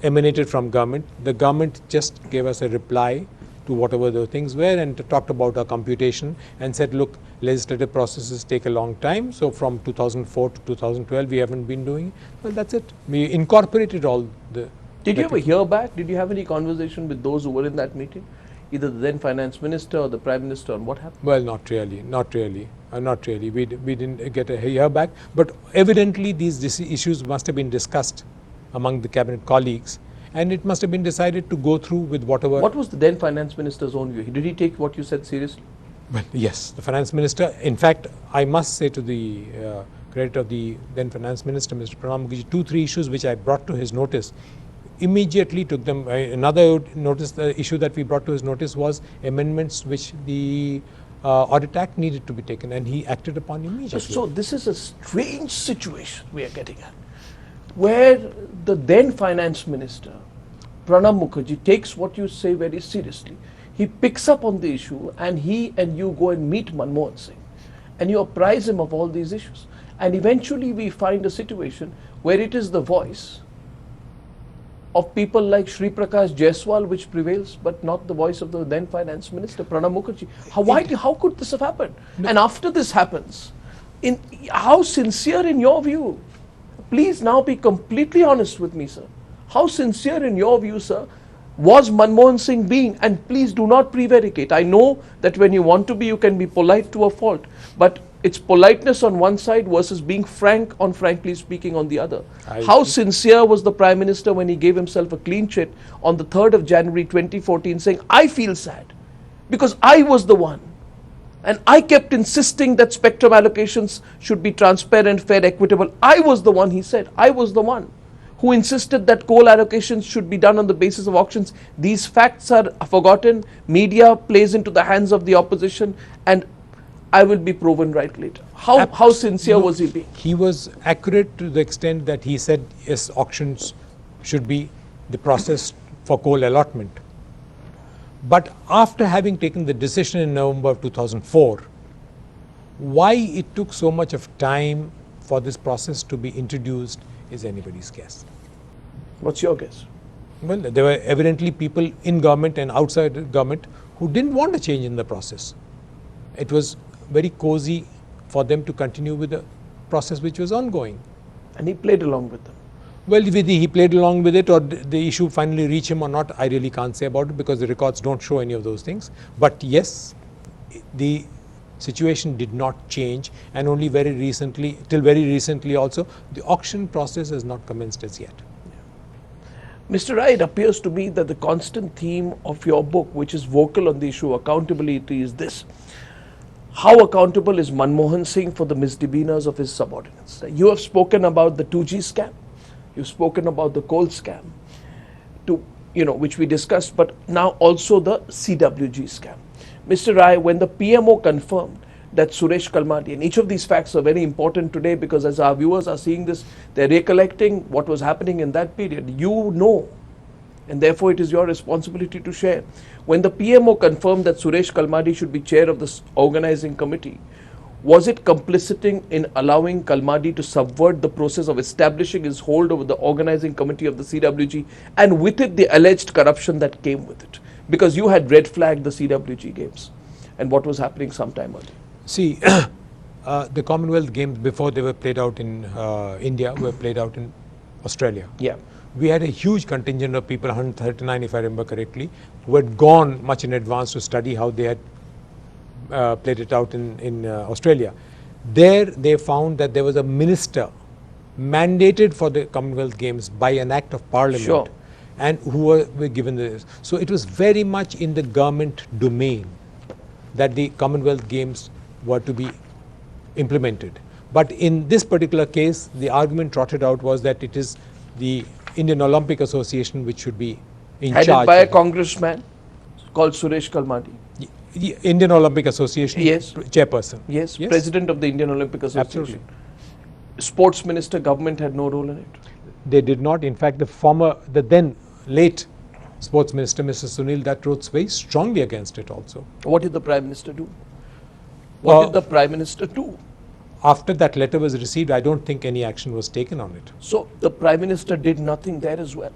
emanated from government. The government just gave us a reply to whatever the things were, and talked about our computation and said, look, legislative processes take a long time, so from 2004 to 2012 we haven't been doing. Well, that's it. We incorporated all the...
Did you ever hear back? Did you have any conversation with those who were in that meeting? Either the then Finance Minister or the Prime Minister on what happened?
Well, not really. We didn't get a hear back, but evidently these issues must have been discussed among the cabinet colleagues, and it must have been decided to go through with whatever...
What was the then Finance Minister's own view? Did he take what you said seriously?
Well, yes, the Finance Minister, in fact, I must say to the credit of the then Finance Minister, Mr. Pranab Mukherjee, 2-3 issues which I brought to his notice, immediately took them. Another notice, the issue that we brought to his notice was amendments which the Audit Act needed to be taken, and he acted upon immediately.
So this is a strange situation we are getting at, where the then Finance Minister, Pranab Mukherjee, takes what you say very seriously. He picks up on the issue, and he and you go and meet Manmohan Singh, and you apprise him of all these issues. And eventually we find a situation where it is the voice of people like Shri Prakash Jaiswal which prevails, but not the voice of the then Finance Minister, Pranab Mukherjee. How could this have happened? No. And after this happens, how sincere in your view, please now be completely honest with me, sir, how sincere in your view, sir, was Manmohan Singh being? And please do not prevaricate. I know that when you want to be, you can be polite to a fault, but it's politeness on one side versus being frank on frankly speaking on the other. How sincere was the Prime Minister when he gave himself a clean chit on the 3rd of January 2014 saying, I feel sad because I was the one, and I kept insisting that spectrum allocations should be transparent, fair, equitable. I was the one, he said, I was the one who insisted that coal allocations should be done on the basis of auctions. These facts are forgotten, media plays into the hands of the opposition, and I will be proven right later. How sincere was he being?
He was accurate to the extent that he said, yes, auctions should be the process for coal allotment. But after having taken the decision in November of 2004, why it took so much of time for this process to be introduced is anybody's guess.
What's your guess?
Well, there were evidently people in government and outside government who didn't want a change in the process. It was very cozy for them to continue with the process which was ongoing.
And he played along with them.
Well, whether he played along with it or the issue finally reached him or not, I really can't say about it because the records don't show any of those things. But yes, the situation did not change, and only very recently, till very recently also, the auction process has not commenced as yet.
Mr. Rai, it appears to me that the constant theme of your book, which is vocal on the issue of accountability, is this. How accountable is Manmohan Singh for the misdemeanors of his subordinates? You have spoken about the 2G scam. You've spoken about the coal scam, which we discussed, but now also the CWG scam. Mr. Rai, when the PMO confirmed that Suresh Kalmadi, and each of these facts are very important today because as our viewers are seeing this, they're recollecting what was happening in that period. You know, and therefore it is your responsibility to share. When the PMO confirmed that Suresh Kalmadi should be chair of the organizing committee, was it complicit in allowing Kalmadi to subvert the process of establishing his hold over the organizing committee of the CWG, and with it the alleged corruption that came with it? Because you had red flagged the CWG games and what was happening sometime earlier. See,
the Commonwealth Games before they were played out in India were played out in Australia.
Yeah.
We had a huge contingent of people, 139 if I remember correctly, who had gone much in advance to study how they had played it out in Australia. There they found that there was a minister mandated for the Commonwealth Games by an act of Parliament.
Sure.
and who were given this. So it was very much in the government domain that the Commonwealth Games were to be implemented. But in this particular case, the argument trotted out was that it is the Indian Olympic Association which should be in charge.
Headed by a congressman called Suresh Kalmadi.
The Indian Olympic Association
Yes.
chairperson.
Yes, president of the Indian Olympic Association.
Absolutely.
Sports minister, government had no role in it.
They did not. In fact, the then late sports minister, Mr. Sunil Dutt, wrote very strongly against it also.
What did the Prime Minister do? What did the Prime Minister do?
After that letter was received, I don't think any action was taken on it.
So the Prime Minister did nothing there as well.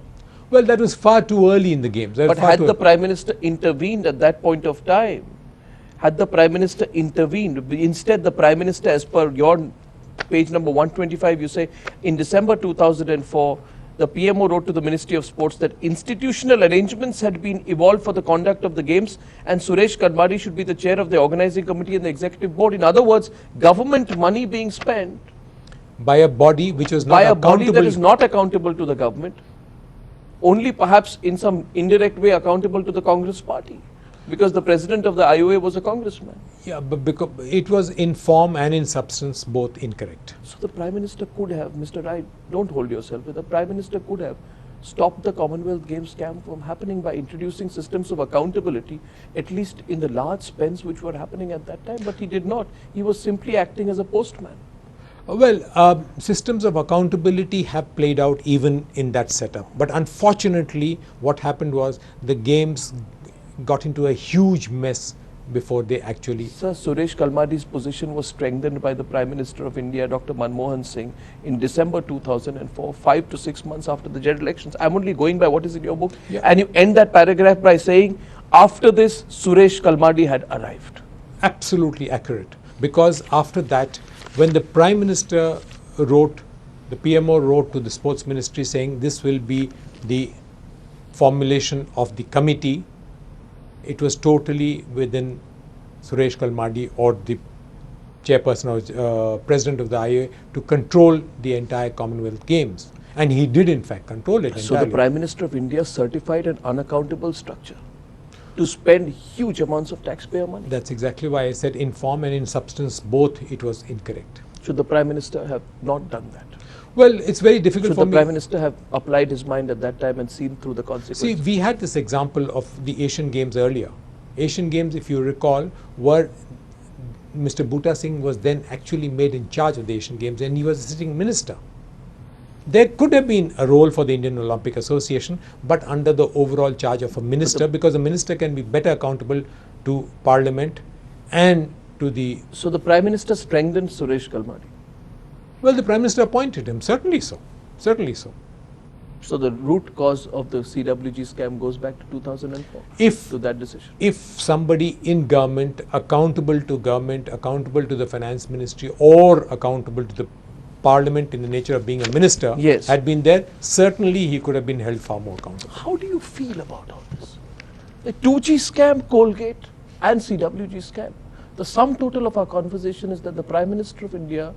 Well, that was far too early in the games.
But had the Prime Minister intervened at that point of time, had the Prime Minister intervened, instead the Prime Minister, as per your page number 125, you say, in December 2004, the PMO wrote to the Ministry of Sports that institutional arrangements had been evolved for the conduct of the games and Suresh Kalmadi should be the chair of the organizing committee and the executive board. In other words, government money being spent
by a body which was not
by a
accountable.
body that is not accountable to the government, only perhaps in some indirect way accountable to the Congress party, because the president of the IOA was a congressman.
Yeah, but because it was in form and in substance both incorrect.
So the Prime Minister could have, Mr. Rai, don't hold yourself, but the Prime Minister could have stopped the Commonwealth Games scam from happening by introducing systems of accountability, at least in the large spends which were happening at that time, but he did not. He was simply acting as a postman.
Well, systems of accountability have played out even in that setup. But unfortunately, what happened was the games got into a huge mess before they actually...
Sir, Suresh Kalmadi's position was strengthened by the Prime Minister of India, Dr. Manmohan Singh, in December 2004, 5 to 6 months after the general elections. I'm only going by what is in your book.
Yeah.
And you end that paragraph by saying, after this, Suresh Kalmadi had arrived.
Absolutely accurate. Because after that, when the Prime Minister wrote, the PMO wrote to the Sports Ministry saying this will be the formulation of the committee, it was totally within Suresh Kalmadi or the chairperson or president of the IOA to control the entire Commonwealth Games. And he did in fact control it entirely.
So the Prime Minister of India certified an unaccountable structure to spend huge amounts of taxpayer money.
That's exactly why I said in form and in substance both it was incorrect.
Should the Prime Minister have not done that?
Well, it's very difficult
Should
for
the
me.
Prime Minister have applied his mind at that time and seen through the consequences?
See, we had this example of the Asian Games earlier. Asian Games, if you recall, were Mr. Bhuta Singh was then actually made in charge of the Asian Games and he was a sitting minister. There could have been a role for the Indian Olympic Association, but under the overall charge of a minister, because a minister can be better accountable to Parliament and to the...
So the Prime Minister strengthened Suresh Kalmadi.
Well, the Prime Minister appointed him, certainly so, certainly so.
So the root cause of the CWG scam goes back to 2004, to that decision.
If somebody in government, accountable to the finance ministry or accountable to the Parliament in the nature of being a minister,
Yes.
had been there, certainly he could have been held far more accountable.
How do you feel about all this? The 2G scam, Colgate and CWG scam. The sum total of our conversation is that the Prime Minister of India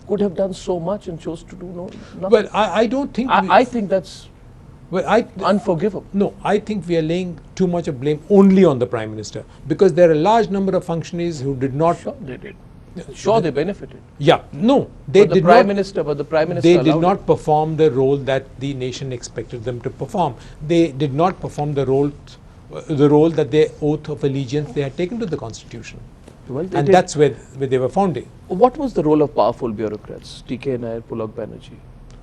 could have done so much and chose to do nothing.
Well, I don't think...
I think that's unforgivable.
No, I think we are laying too much of blame only on the Prime Minister, because there are a large number of functionaries who did not...
Sure, they did. Sure, they benefited.
Yeah, no, they
But
did
the Prime
not...
Minister
They did
allowed
not
it.
perform the role that the nation expected them to perform. They did not perform the role that their oath of allegiance they had taken to the Constitution.
Well, they
And
did.
that's where they were founding.
What was the role of powerful bureaucrats, TK Nair, Pulak Banerjee,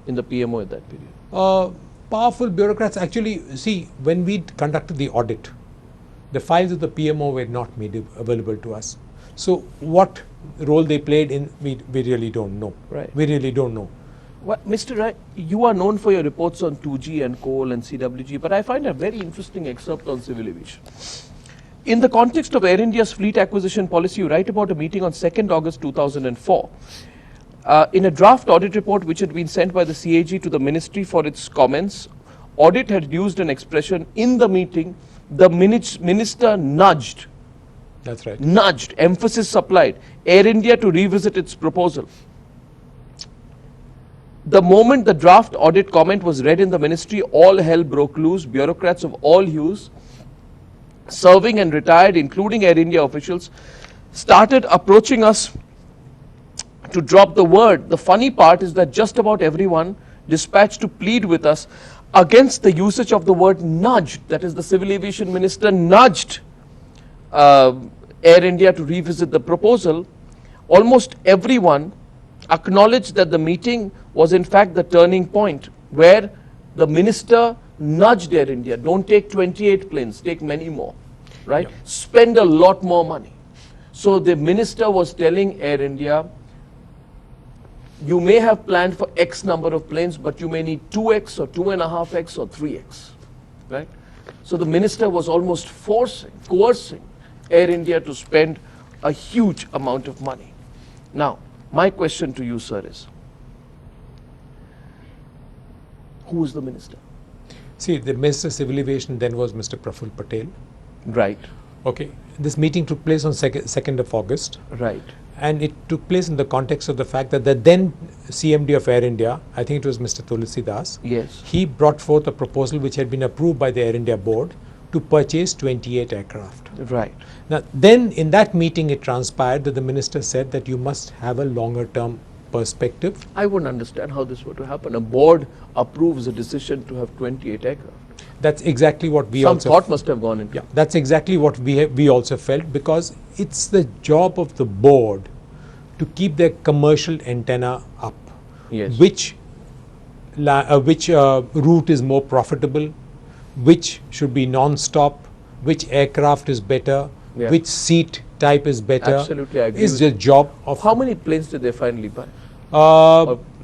in the PMO at that period?
Powerful bureaucrats, actually, see, when we conducted the audit, the files of the PMO were not made available to us. So what role they played in, we really don't know.
Right.
We really don't know.
Well, Mr. Rai, you are known for your reports on 2G and coal and CWG, but I find a very interesting excerpt on civil aviation. In the context of Air India's fleet acquisition policy, you write about a meeting on 2nd August 2004. In a draft audit report which had been sent by the CAG to the ministry for its comments, audit had used an expression, in the meeting, the minister nudged,
That's right.
emphasis supplied, Air India to revisit its proposal. The moment the draft audit comment was read in the ministry, all hell broke loose. Bureaucrats of all hues, serving and retired, including Air India officials, started approaching us to drop the word. The funny part is that just about everyone dispatched to plead with us against the usage of the word nudged. That is, the Civil Aviation Minister nudged Air India to revisit the proposal. Almost everyone acknowledged that the meeting was in fact the turning point where the minister nudged Air India. Don't take 28 planes, take many more, right? Yeah. Spend a lot more money. So the minister was telling Air India, you may have planned for X number of planes, but you may need 2x or 2.5x or 3x, right? So the minister was almost coercing Air India to spend a huge amount of money. Now, my question to you, sir, is, who is the minister?
See, the Minister of Civil Aviation then was Mr. Praful Patel.
Right.
Okay. This meeting took place on 2nd of August.
Right.
And it took place in the context of the fact that the then CMD of Air India, I think it was Mr. Tulsi Das,
yes,
he brought forth a proposal which had been approved by the Air India board to purchase 28 aircraft.
Right.
Now, then in that meeting it transpired that the minister said that you must have a longer term perspective.
I wouldn't understand how this were to happen. A board approves a decision to have 28 aircraft.
That's exactly what we
Some
also
thought must have gone into.
Yeah, that's exactly what we also felt, because it's the job of the board to keep their commercial antenna up.
Yes.
Which route is more profitable, which should be non-stop, which aircraft is better,
yeah,
which seat type is better.
Absolutely, I agree.
Is the job of.
How many planes did they finally buy?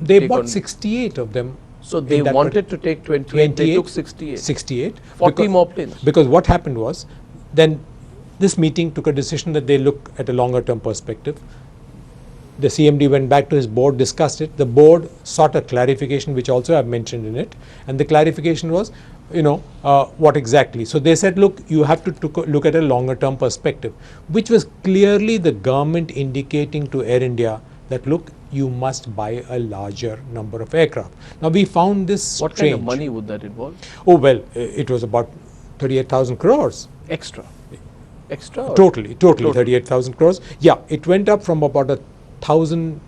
They bought 68 of them.
So they wanted to take 28, they took 68.
68.
40 more planes.
Because what happened was, then this meeting took a decision that they look at a longer term perspective. The CMD went back to his board, discussed it. The board sought a clarification, which also I've mentioned in it. And the clarification was, what exactly? So they said, look, you have to look at a longer term perspective, which was clearly the government indicating to Air India that, look, you must buy a larger number of aircraft. Now, we found this strange.
What kind of money would that involve?
Oh, well, it was about 38,000 crores.
Extra?
Totally 38,000 crores. Yeah, it went up from about $1,000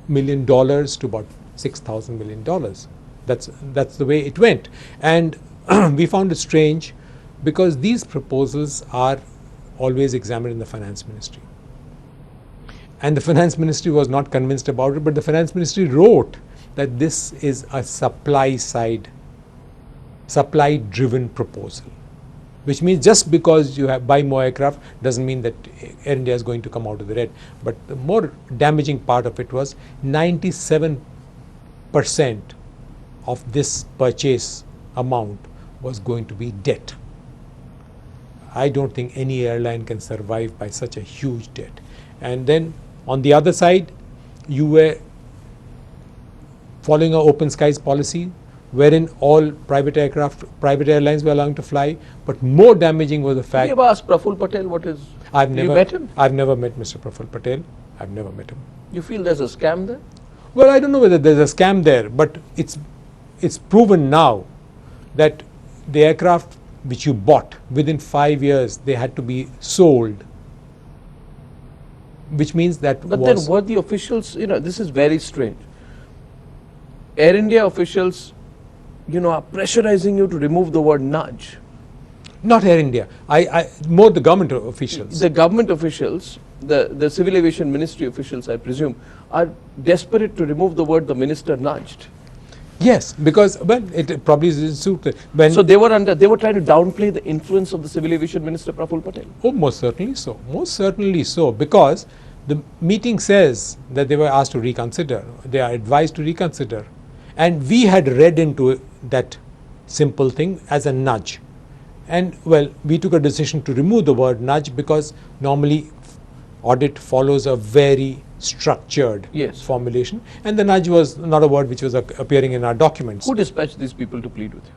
million to about $6,000 million. That's the way it went. And we found it strange because these proposals are always examined in the finance ministry. And the finance ministry was not convinced about it, but the finance ministry wrote that this is a supply driven proposal, which means just because you buy more aircraft doesn't mean that Air India is going to come out of the red. But the more damaging part of it was 97% of this purchase amount was going to be debt. I don't think any airline can survive by such a huge debt. And then on the other side, you were following an open skies policy wherein all private airlines were allowed to fly. But more damaging was the fact.
Have you ever asked Praful Patel what is? You met him?
I've never met Mr. Praful Patel. I've never met him.
You feel there's a scam there?
Well, I don't know whether there's a scam there, but it's proven now that the aircraft which you bought, within 5 years they had to be sold, which means that.
But then were the officials, this is very strange. Air India officials, are pressurizing you to remove the word nudge.
Not Air India. More the government officials.
The government officials, the Civil Aviation Ministry officials, I presume, are desperate to remove the word the minister nudged.
Yes, because it probably is suited.
So they were trying to downplay the influence of the Civil Aviation Minister Praful Patel.
Oh, most certainly so. Most certainly so, because the meeting says that they were asked to reconsider. They are advised to reconsider. And we had read into that simple thing as a nudge. And well, we took a decision to remove the word nudge because normally audit follows a very structured formulation, and the nudge was not a word which was appearing in our documents.
Who dispatched these people to plead with you?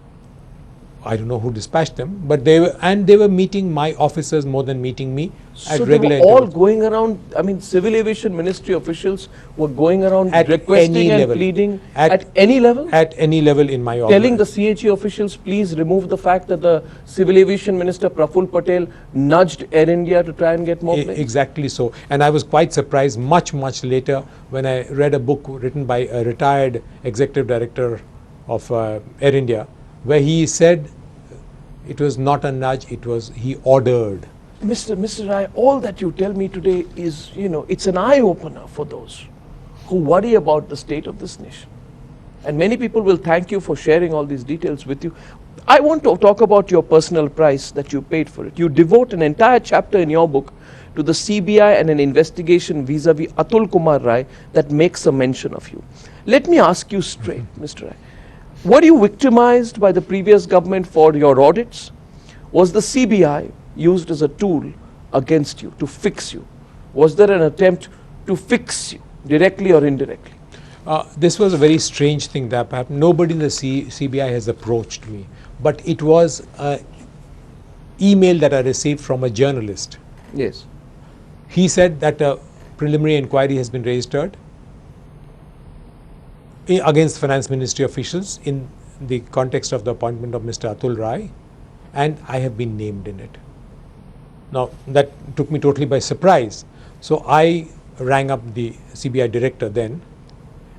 I don't know who dispatched them, but they were meeting my officers more than meeting me at
So they
regular
were all
intervals.
going around, I mean, Civil Aviation Ministry officials were going around
At
requesting
any
and
level.
pleading
At
any level?
At any level in my
Telling the
organization.
CHE officials, please remove the fact that the Civil Aviation Minister Praful Patel nudged Air India to try and get more planes.
Exactly so. And I was quite surprised much later when I read a book written by a retired executive director of Air India, where he said it was not a nudge, he ordered.
Mr. Rai, all that you tell me today is, it's an eye-opener for those who worry about the state of this nation. And many people will thank you for sharing all these details with you. I want to talk about your personal price that you paid for it. You devote an entire chapter in your book to the CBI and an investigation vis-a-vis Atul Kumar Rai that makes a mention of you. Let me ask you straight, Mr. Rai. Were you victimized by the previous government for your audits? Was the CBI used as a tool against you to fix you? Was there an attempt to fix you directly or indirectly?
This was a very strange thing that happened. Nobody in the CBI has approached me, but it was an email that I received from a journalist.
Yes.
He said that a preliminary inquiry has been registered against Finance Ministry officials in the context of the appointment of Mr. Atul Rai, and I have been named in it. Now, that took me totally by surprise. So I rang up the CBI director then,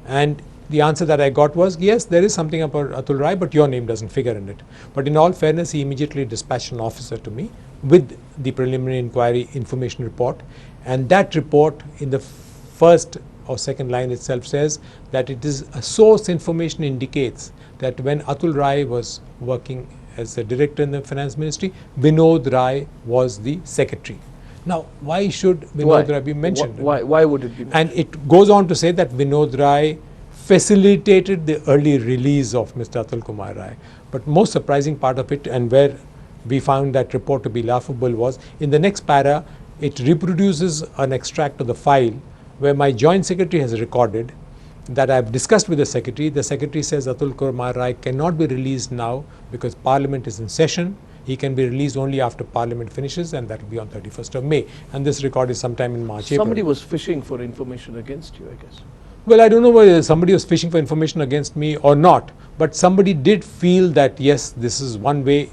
and the answer that I got was, yes, there is something about Atul Rai, but your name doesn't figure in it. But in all fairness, he immediately dispatched an officer to me with the preliminary inquiry information report, and that report in the first or second line itself says that it is a source information indicates that when Atul Rai was working as a director in the Finance Ministry, Vinod Rai was the secretary. Now, why should Vinod Rai be mentioned?
Why would it be mentioned?
And it goes on to say that Vinod Rai facilitated the early release of Mr. Atul Kumar Rai. But most surprising part of it, and where we found that report to be laughable, was in the next para, it reproduces an extract of the file where my joint secretary has recorded that I have discussed with the secretary. The secretary says Atul Kumar Rai cannot be released now because Parliament is in session. He can be released only after Parliament finishes, and that will be on 31st of May. And this record is sometime in March,
Somebody
April.
was fishing for information against you, I guess.
Well, I don't know whether somebody was fishing for information against me or not, but somebody did feel that, yes, this is one way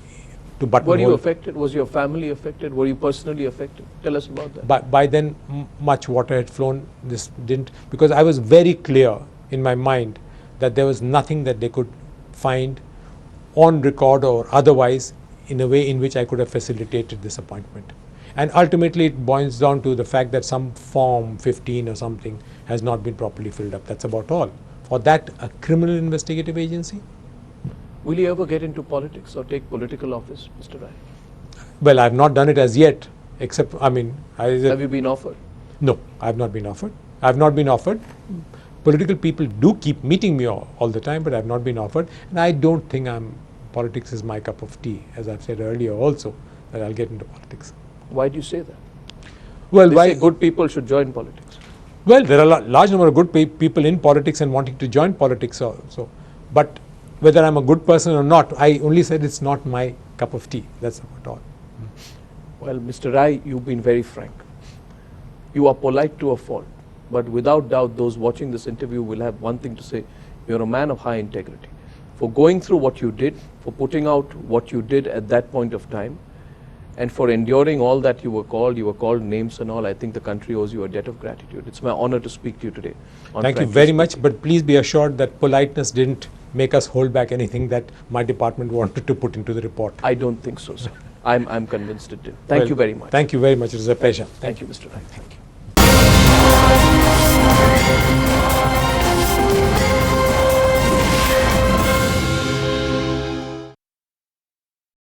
to buttonhole.
Were you affected? Was your family affected? Were you personally affected? Tell us about that.
By then, much water had flown. This didn't, because I was very clear in my mind that there was nothing that they could find on record or otherwise in a way in which I could have facilitated this appointment. And ultimately, it boils down to the fact that some form 15 or something has not been properly filled up. That's about all. For that, a criminal investigative agency?
Will you ever get into politics or take political office, Mr. Rai?
Well, I have not done it as yet, except,
Have you been offered?
No, I have not been offered. I have not been offered. Political people do keep meeting me all the time, but I have not been offered. And I don't think politics is my cup of tea, as I've said earlier also, that I'll get into politics.
Why do you say that?
Well,
They say good people should join politics.
Well, there are a large number of good people in politics and wanting to join politics also. But whether I'm a good person or not, I only said it's not my cup of tea. That's about all.
Well, Mr. Rai, you've been very frank. You are polite to a fault. But without doubt, those watching this interview will have one thing to say. You're a man of high integrity. For going through what you did, for putting out what you did at that point of time, and for enduring all that you were called names and all, I think the country owes you a debt of gratitude. It's my honor to speak to you today.
Thank you very much, but please be assured that politeness didn't make us hold back anything that my department wanted to put into the report.
I don't think so, sir. I'm convinced it did. Thank you very much.
Thank you very much. It was a pleasure.
Thank you, Mr. Rai. Thank you.